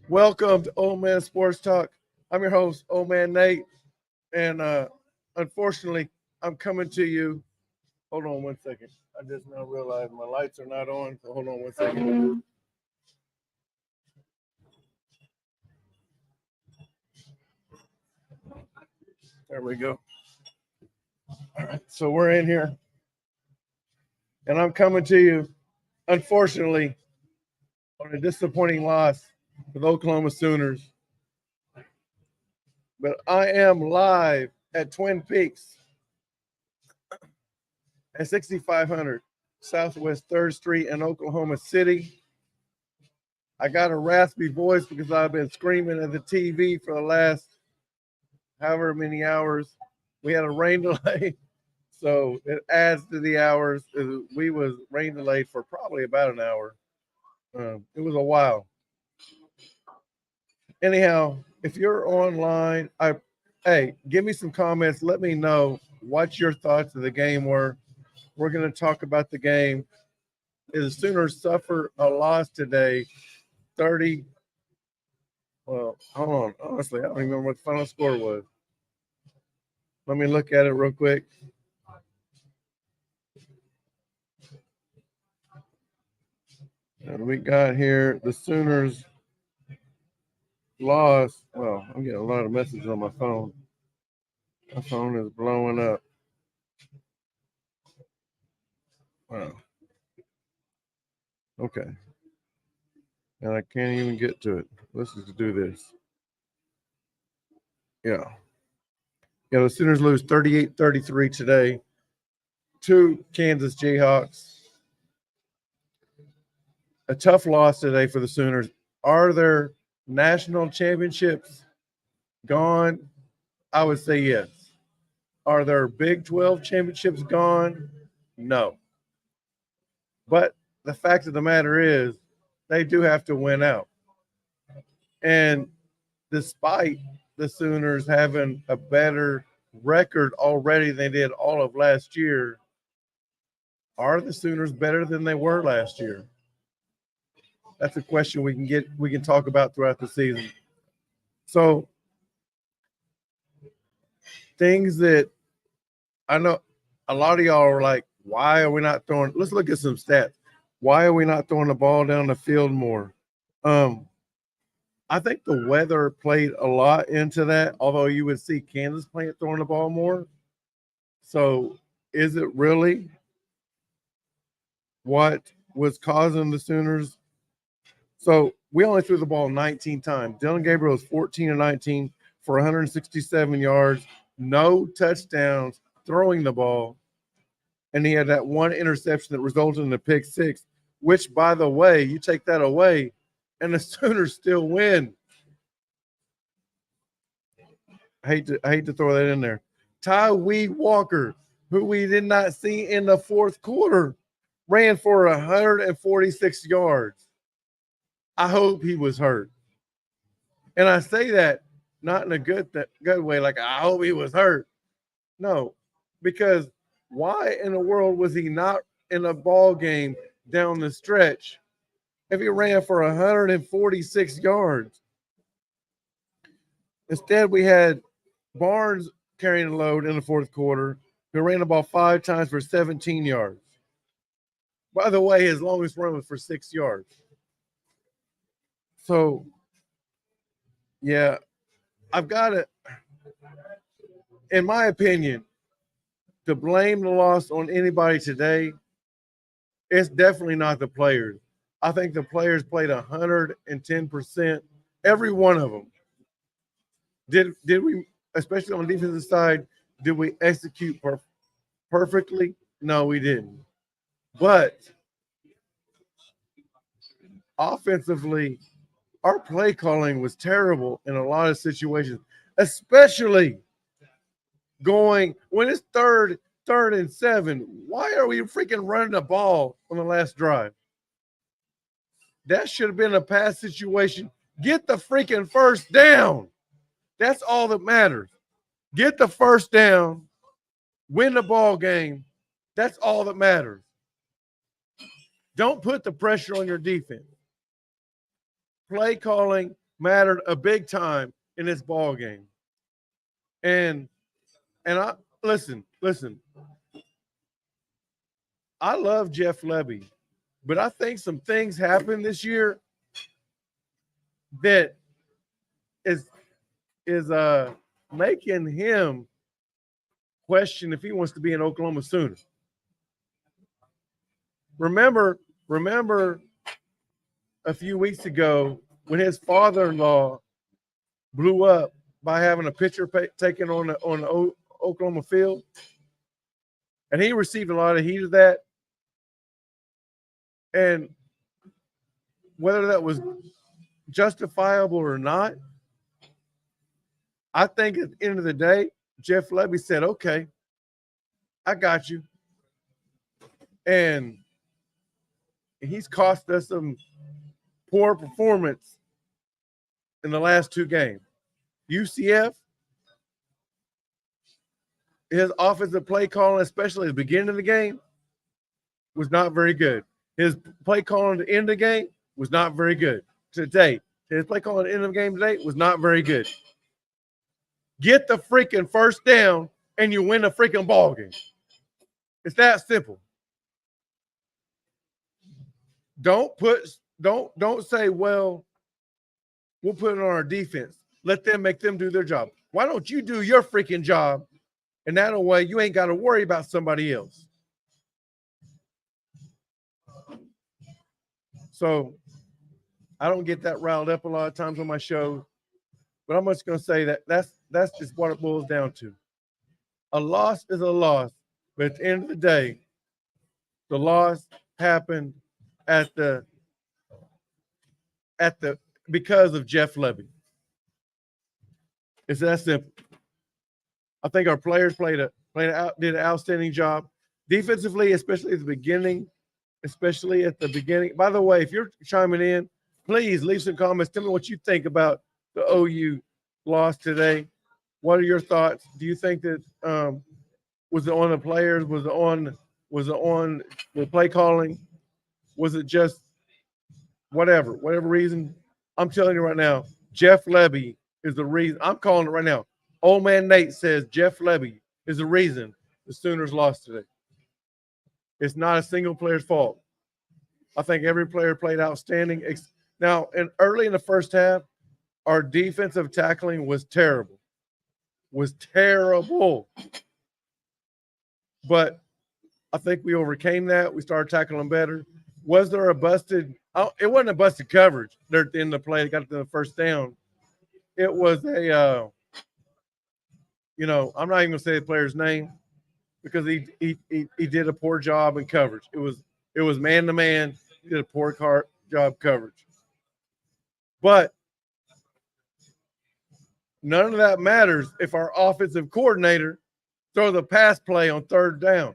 Welcome to Old Man Sports Talk. I'm your host, Old Man Nate, and unfortunately, I'm coming to you. Hold on one second. I just now realized my lights are not on, so hold on one second. There we go. All right, so we're in here, and I'm coming to you, unfortunately, on a disappointing loss for the Oklahoma Sooners. But I am live at Twin Peaks at 6500 Southwest 3rd Street in Oklahoma City. I got a raspy voice because I've been screaming at the TV for the last however many hours. We had a rain delay, so it adds to the hours. We was rain delayed for probably about an hour. It was a while. Anyhow, if you're online, hey, give me some comments. Let me know what your thoughts of the game were. We're going to talk about the game. The Sooners suffer a loss today, 30. Well, hold on. Honestly, I don't even remember what the final score was. Let me look at it real quick. And we got here the Sooners lost. Well, I'm getting a lot of messages on my phone. My phone is blowing up. Wow. Okay. And I can't even get to it. Let's just do this. Yeah. Yeah, the Sooners lose 38-33 today to Kansas Jayhawks. A tough loss today for the Sooners. Are there national championships gone? I would say yes. Are there Big 12 championships gone? No. But the fact of the matter is, they do have to win out. And despite the Sooners having a better record already than they did all of last year, are the Sooners better than they were last year? That's a question we can talk about throughout the season. So things that I know a lot of y'all are like, why are we not throwing? Let's look at some stats. Why are we not throwing the ball down the field more? I think the weather played a lot into that, although you would see Kansas playing throwing the ball more. So is it really what was causing the Sooners? So we only threw the ball 19 times. Dylan Gabriel was 14 and 19 for 167 yards, no touchdowns throwing the ball. And he had that one interception that resulted in a pick six, which, by the way, you take that away, and the Sooners still win. I hate to throw that in there. Tyree Walker, who we did not see in the fourth quarter, ran for 146 yards. I hope he was hurt. And I say that not in a good way, like I hope he was hurt. No, because why in the world was he not in a ball game down the stretch if he ran for 146 yards? Instead, we had Barnes carrying the load in the fourth quarter, who ran the ball 5 times for 17 yards. By the way, his longest run was for 6 yards. So, yeah, I've got to, in my opinion, to blame the loss on anybody today, it's definitely not the players. I think the players played 110%, every one of them. Did we, especially on the defensive side, did we execute perfectly? No, we didn't. But offensively, our play calling was terrible in a lot of situations, especially going when it's third and 7. Why are we freaking running the ball on the last drive? That should have been a pass situation. Get the freaking first down. That's all that matters. Get the first down, win the ball game. That's all that matters. Don't put the pressure on your defense. Play calling mattered a big time in this ball game. And I listen. I love Jeff Lebby, but I think some things happened this year that is making him question if he wants to be an Oklahoma Sooner. Remember a few weeks ago when his father-in-law blew up by having a picture taken on the Oklahoma field, and he received a lot of heat of that. And whether that was justifiable or not, I think at the end of the day, Jeff Lebby said, okay, I got you. And he's cost us some poor performance in the last two games. UCF, his offensive play calling, especially at the beginning of the game, was not very good. His play calling at the end of the game was not very good. Today, his play calling at the end of the game today was not very good. Get the freaking first down and you win the freaking ball game. It's that simple. Don't say, well, we'll put it on our defense. Let them make them do their job. Why don't you do your freaking job? And that way you ain't got to worry about somebody else. So I don't get that riled up a lot of times on my show, but I'm just going to say that that's just what it boils down to. A loss is a loss, but at the end of the day, the loss happened because of Jeff Lebby. It's that simple. I think our players did an outstanding job defensively, especially at the beginning. By the way, if you're chiming in, please leave some comments. Tell me what you think about the OU loss today. What are your thoughts? Do you think that was it on the players? Was it on the play calling? Was it just whatever reason? I'm telling you right now, Jeff Lebby is the reason. I'm calling it right now. Old man Nate says Jeff Lebby is the reason the Sooners lost today. It's not a single player's fault. I think every player played outstanding. Now, early in the first half, our defensive tackling was terrible. But I think we overcame that. We started tackling better. Was there a busted? It wasn't a busted coverage there at the end of the play. It got to the first down. It was a, I'm not even going to say the player's name because he did a poor job in coverage. It was man to man. He did a poor job coverage. But none of that matters if our offensive coordinator throws a pass play on third down.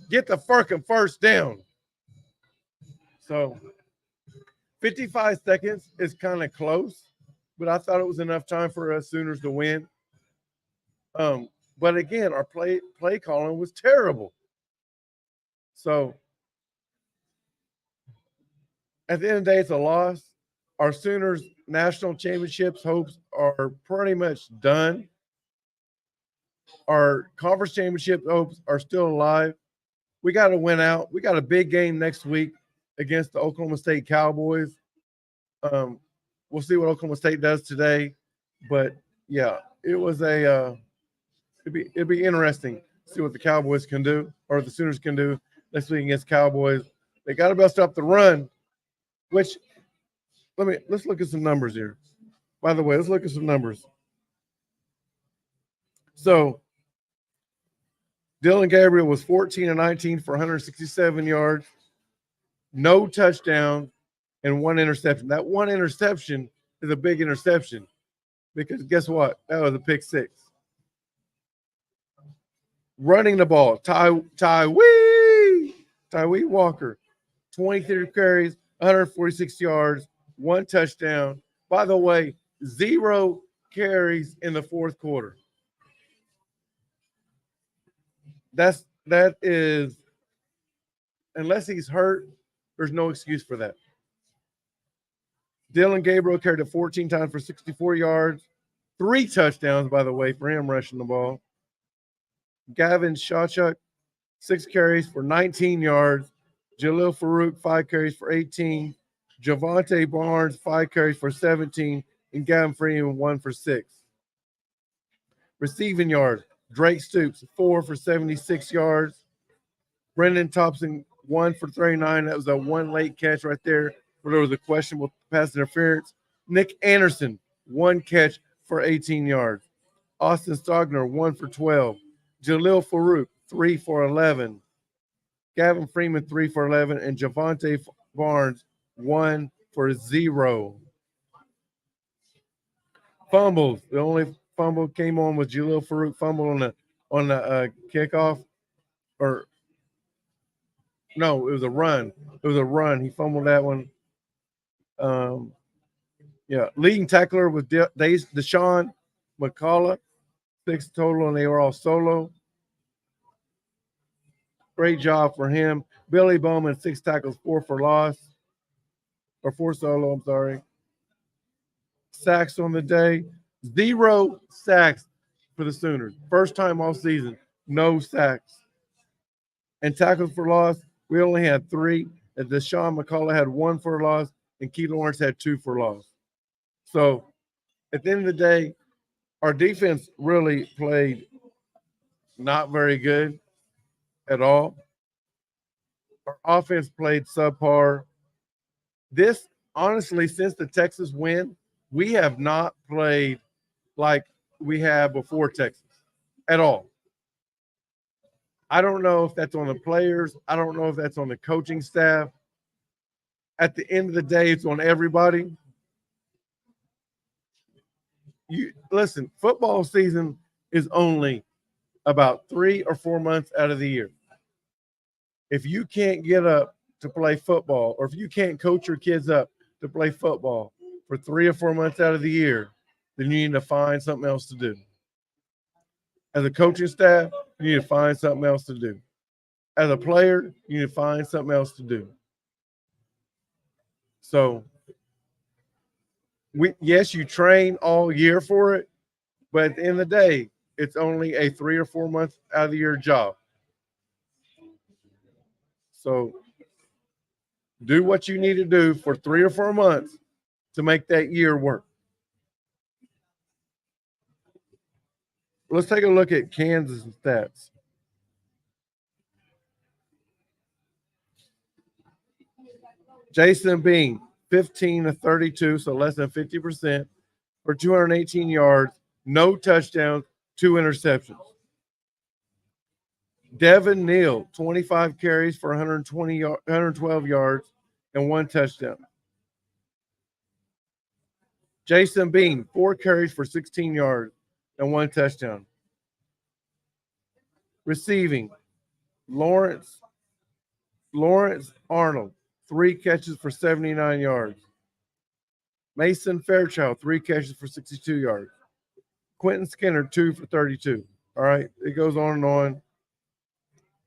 Get the freaking first down. So 55 seconds is kind of close, but I thought it was enough time for us Sooners to win. But again, our play calling was terrible. So at the end of the day, it's a loss. Our Sooners national championships hopes are pretty much done. Our conference championship hopes are still alive. We got to win out. We got a big game next week against the Oklahoma State Cowboys. We'll see what Oklahoma State does today. But yeah, it was it'd be interesting to see what the Cowboys can do or the Sooners can do next week against Cowboys. They got to bust up the run, which let's look at some numbers here. By the way, let's look at some numbers. So Dylan Gabriel was 14 and 19 for 167 yards, no touchdown, and one interception. That one interception is a big interception because guess what? That was a pick six. Running the ball, Tyree Walker, 23 carries, 146 yards, one touchdown. By the way, 0 carries in the fourth quarter. That is, unless he's hurt, there's no excuse for that. Dylan Gabriel carried it 14 times for 64 yards. 3 touchdowns, by the way, for him rushing the ball. Gavin Shawchuk, 6 carries for 19 yards. Jalil Farouk, 5 carries for 18. Javante Barnes, 5 carries for 17. And Gavin Freeman, 1 for 6. Receiving yards, Drake Stoops, 4 for 76 yards. Brendan Thompson, 1 for 39. That was a one late catch right there where there was a questionable pass interference. Nick Anderson, 1 catch for 18 yards. Austin Stogner, 1 for 12. Jalil Farouk, 3 for 11. Gavin Freeman, 3 for 11. And Javante Barnes, 1 for 0. Fumbles. The only fumble came on with Jalil Farouk fumble on the kickoff. Or no, it was a run. It was a run. He fumbled that one. Leading tackler was Deshaun McCullough, 6 total, and they were all solo. Great job for him. Billy Bowman, 6 tackles, 4 for loss. Or 4 solo, I'm sorry. Sacks on the day. 0 sacks for the Sooners. First time all season, no sacks. And tackles for loss, we only had 3. And Deshaun McCullough had 1 for loss, and Key Lawrence had 2 for loss. So at the end of the day, our defense really played not very good at all. Our offense played subpar. This, honestly, since the Texas win, we have not played like we have before Texas at all. I don't know if that's on the players. I don't know if that's on the coaching staff. At the end of the day, it's on everybody. Listen, football season is only about 3 or 4 months out of the year. If you can't get up to play football, or if you can't coach your kids up to play football for 3 or 4 months out of the year, then you need to find something else to do. As a coaching staff, you need to find something else to do. As a player, you need to find something else to do. So, yes, you train all year for it, but at the end of the day, it's only a 3 or 4 months out of the year job. So, do what you need to do for 3 or 4 months to make that year work. Let's take a look at Kansas stats. Jason Bean, 15 to 32, so less than 50%, for 218 yards, no touchdowns, 2 interceptions. Devin Neal, 25 carries for 112 yards and 1 touchdown. Jason Bean, 4 carries for 16 yards and 1 touchdown. Receiving, Lawrence Arnold, 3 catches for 79 yards. Mason Fairchild, 3 catches for 62 yards. Quentin Skinner, 2 for 32. All right, it goes on and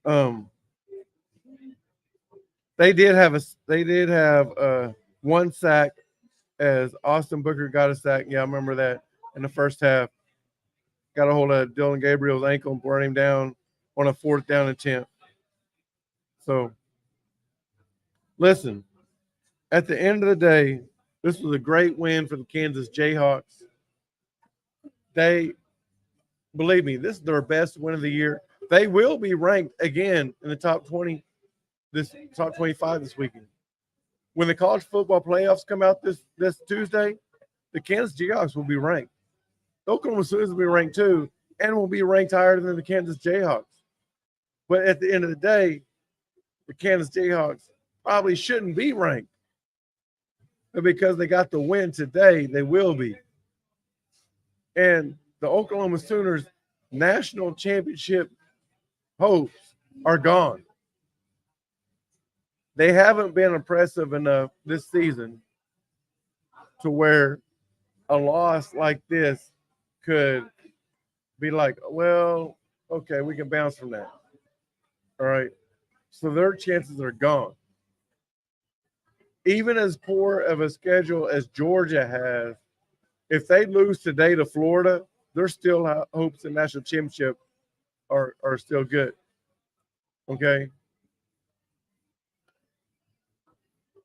on. They did have 1 sack as Austin Booker got a sack. Yeah, I remember that in the first half. Got a hold of Dylan Gabriel's ankle and brought him down on a 4th down attempt. So, listen, at the end of the day, this was a great win for the Kansas Jayhawks. Believe me, this is their best win of the year. They will be ranked again in the top 20, top 25 this weekend. When the college football playoffs come out this Tuesday, the Kansas Jayhawks will be ranked. The Oklahoma Sooners will be ranked too, and will be ranked higher than the Kansas Jayhawks. But at the end of the day, the Kansas Jayhawks probably shouldn't be ranked. But because they got the win today, they will be. And the Oklahoma Sooners national championship hopes are gone. They haven't been impressive enough this season to where a loss like this could be like, well, okay, we can bounce from that. All right. So their chances are gone. even as poor of a schedule as Georgia has, if they lose today to Florida, there's still hopes the national championship are still good. Okay.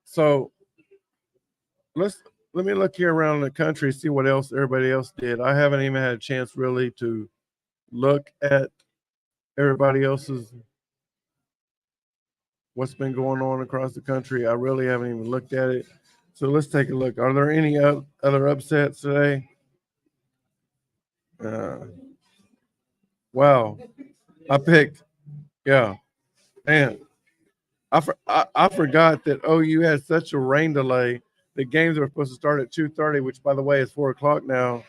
So let me look here around the country, see what else everybody else did. I haven't even had a chance really to look at everybody else's what's been going on across the country. I really haven't even looked at it. So let's take a look. Are there any other upsets today? Wow. I picked, yeah. Man, I forgot that OU had such a rain delay. The games were supposed to start at 2:30, which, by the way, is 4 o'clock now,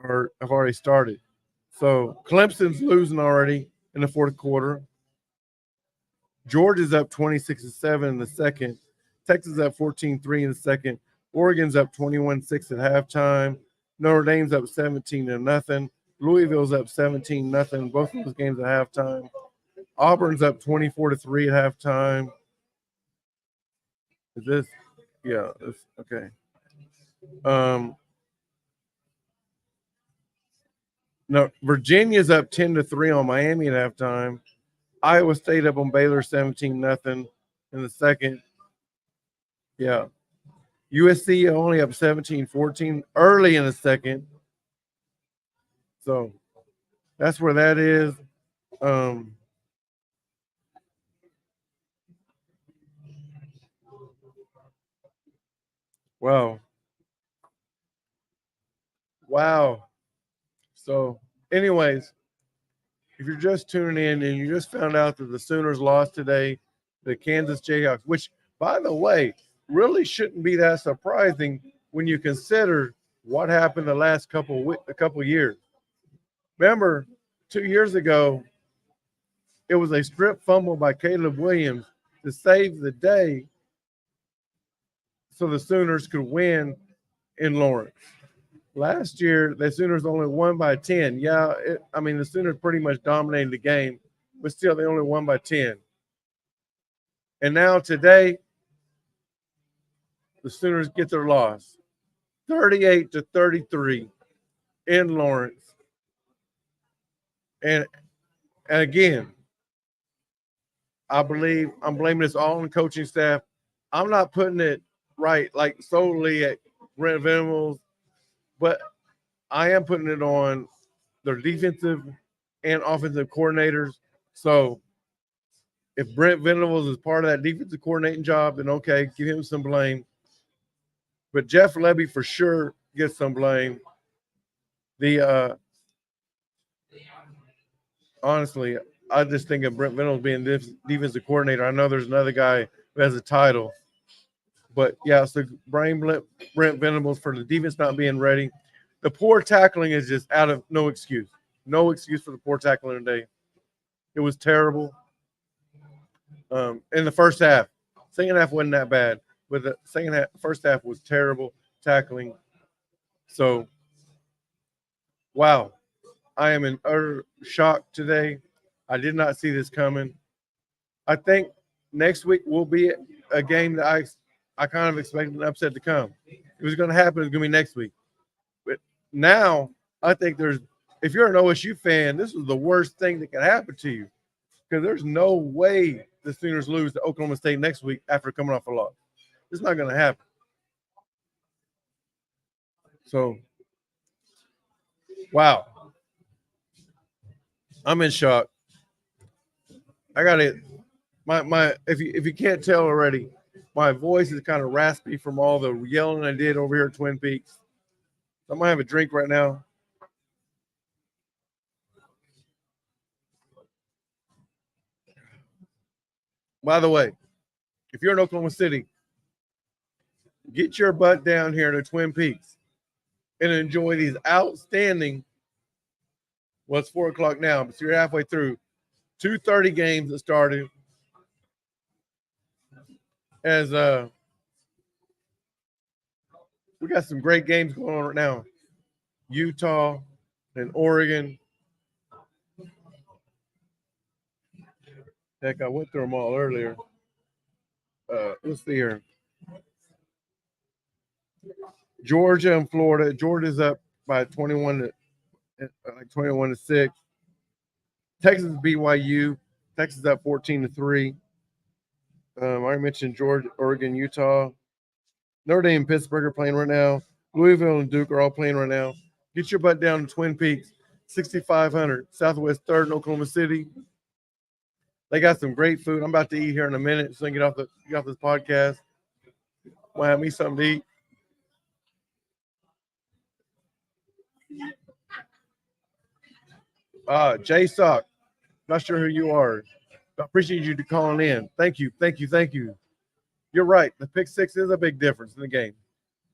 or have already started. So Clemson's losing already in the fourth quarter. Georgia's up 26-7 in the second. Texas up 14-3 in the second. Oregon's up 21-6 at halftime. Notre Dame's up 17-0. Louisville's up 17-0. Both of those games at halftime. Auburn's up 24-3 at halftime. Is this? Yeah. Okay. No, Virginia's up 10-3 on Miami at halftime. Iowa State up on Baylor 17-0 in the second. Yeah. USC only up 17-14 early in the second. So that's where that is. Wow. Wow. So, anyways, if you're just tuning in and you just found out that the Sooners lost today, the Kansas Jayhawks, which, by the way, really shouldn't be that surprising when you consider what happened the last couple years. Remember, 2 years ago, it was a strip fumble by Caleb Williams to save the day so the Sooners could win in Lawrence. Last year, the Sooners only won by 10. Yeah, the Sooners pretty much dominated the game, but still, they only won by 10. And now today, the Sooners get their loss, 38-33 in Lawrence. And again, I believe I'm blaming this all on the coaching staff. I'm not putting it right like solely at Brent Venables, but I am putting it on their defensive and offensive coordinators. So if Brent Venables is part of that defensive coordinating job, then okay, give him some blame. But Jeff Lebby for sure gets some blame. Honestly, I just think of Brent Venables being defensive coordinator. I know there's another guy who has a title. But, yeah, so blame Brent Venables for the defense not being ready. The poor tackling is just out of no excuse. No excuse for the poor tackling today. It was terrible. In the first half. Second half wasn't that bad. But the first half was terrible tackling. So, wow. I am in utter shock today. I did not see this coming. I think next week will be a game that I kind of expected an upset to come. If it was going to happen, it's going to be next week. But now I think if you're an OSU fan, this is the worst thing that can happen to you because there's no way the Sooners lose to Oklahoma State next week after coming off a loss. It's not going to happen. So, wow. I'm in shock. I got it. If you can't tell already, my voice is kind of raspy from all the yelling I did over here at Twin Peaks. I'm gonna have a drink right now. By the way, if you're in Oklahoma City, get your butt down here to Twin Peaks and enjoy these outstanding. Well, it's 4 o'clock now, but you're halfway through. 2:30 games that started. As we got some great games going on right now. Utah and Oregon. Heck, I went through them all earlier. let's see here. Georgia and Florida. Georgia's up by 21 to 6. Texas BYU. Texas up 14-3. I already mentioned Georgia, Oregon, Utah. Notre Dame and Pittsburgh are playing right now. Louisville and Duke are all playing right now. Get your butt down to Twin Peaks, 6,500 Southwest 3rd in Oklahoma City. They got some great food. I'm about to eat here in a minute, so I can get off this podcast. Want to have me something to eat? Jay Sock. Not sure who you are. I appreciate you calling in. Thank you. You're right. The pick six is a big difference in the game.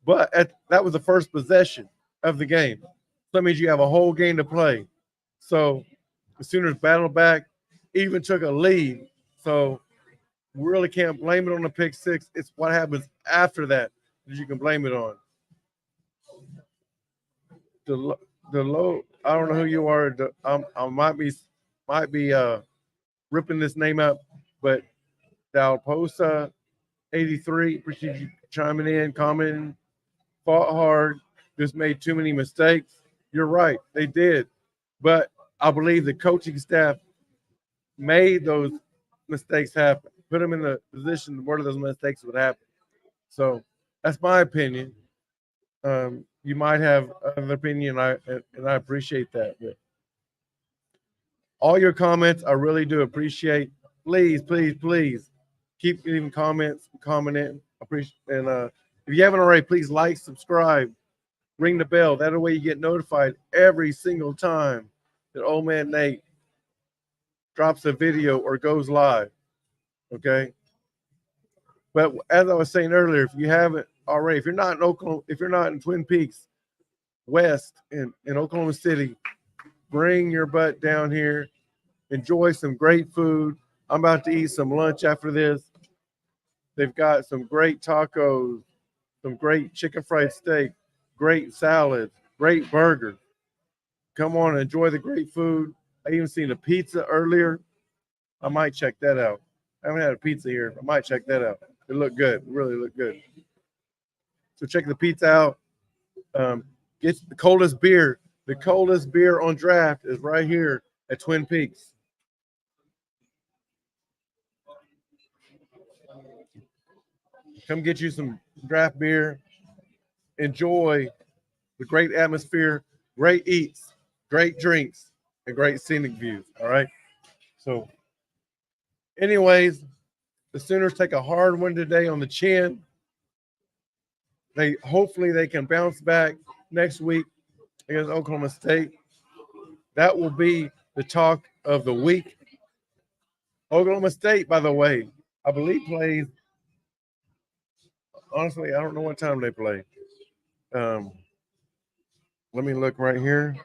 But that was the first possession of the game. So that means you have a whole game to play. So the Sooners battled back, even took a lead. So we really can't blame it on the pick six. It's what happens after that you can blame it on. The low, I don't know who you are. I might be ripping this name up, but Dalposa 83, appreciate you chiming in, commenting, fought hard, just made too many mistakes. You're right, they did. But I believe the coaching staff made those mistakes happen, put them in the position where those mistakes would happen. So that's my opinion. You might have an opinion, and I appreciate that. But all your comments, I really do appreciate. Please keep leaving comments, commenting. Appreciate. And if you haven't already, please like, subscribe, ring the bell. That way you get notified every single time that Old Man Nate drops a video or goes live. Okay. But as I was saying earlier, if you haven't already, if you're not in Oklahoma, if you're not in Twin Peaks West in Oklahoma City, bring your butt down here. Enjoy some great food. I'm about to eat some lunch after this. They've got some great tacos, some great chicken fried steak, great salads, great burgers. Come on, enjoy the great food. I even seen a pizza earlier. I might check that out. I haven't had a pizza here. I might check that out. It looked good. It really looked good. So check the pizza out. Get the coldest beer. The coldest beer on draft is right here at Twin Peaks. Come get you some draft beer. Enjoy the great atmosphere, great eats, great drinks, and great scenic views. All right. So, anyways, the Sooners take a hard one today on the chin. Hopefully they can bounce back next week against Oklahoma State. That will be the talk of the week. Oklahoma State, by the way, I believe plays. Honestly, I don't know what time they play. Let me look right here.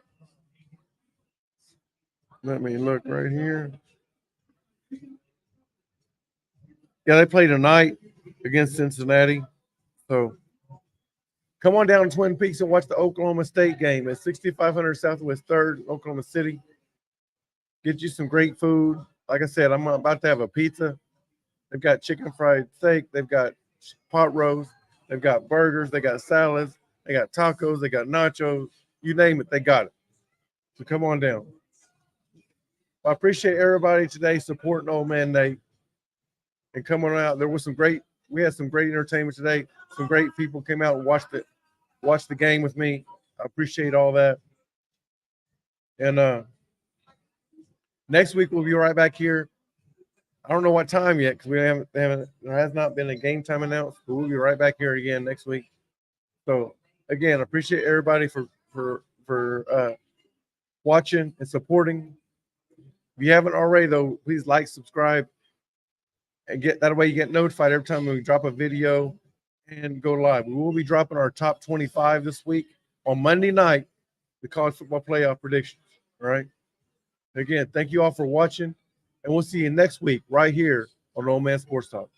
Yeah, they play tonight against Cincinnati. So come on down to Twin Peaks and watch the Oklahoma State game at 6,500 Southwest 3rd, Oklahoma City. Get you some great food. Like I said, I'm about to have a pizza. They've got chicken fried steak. They've got pot roast. They've got burgers. They got salads. They got tacos. They got nachos. You name it, they got it. So come on down. I appreciate everybody today supporting Old Man Nate. And come on out. We had some great entertainment today. Some great people came out and watched the game with me. I appreciate all that. And next week we'll be right back here. I don't know what time yet because there has not been a game time announced, but we'll be right back here again next week. So again, I appreciate everybody for watching and supporting. If you haven't already, though, please like, subscribe, and that way you get notified every time we drop a video and go live. We will be dropping our top 25 this week on Monday night, the college football playoff predictions. All right. Again, thank you all for watching, and we'll see you next week right here on Old Man Sports Talk.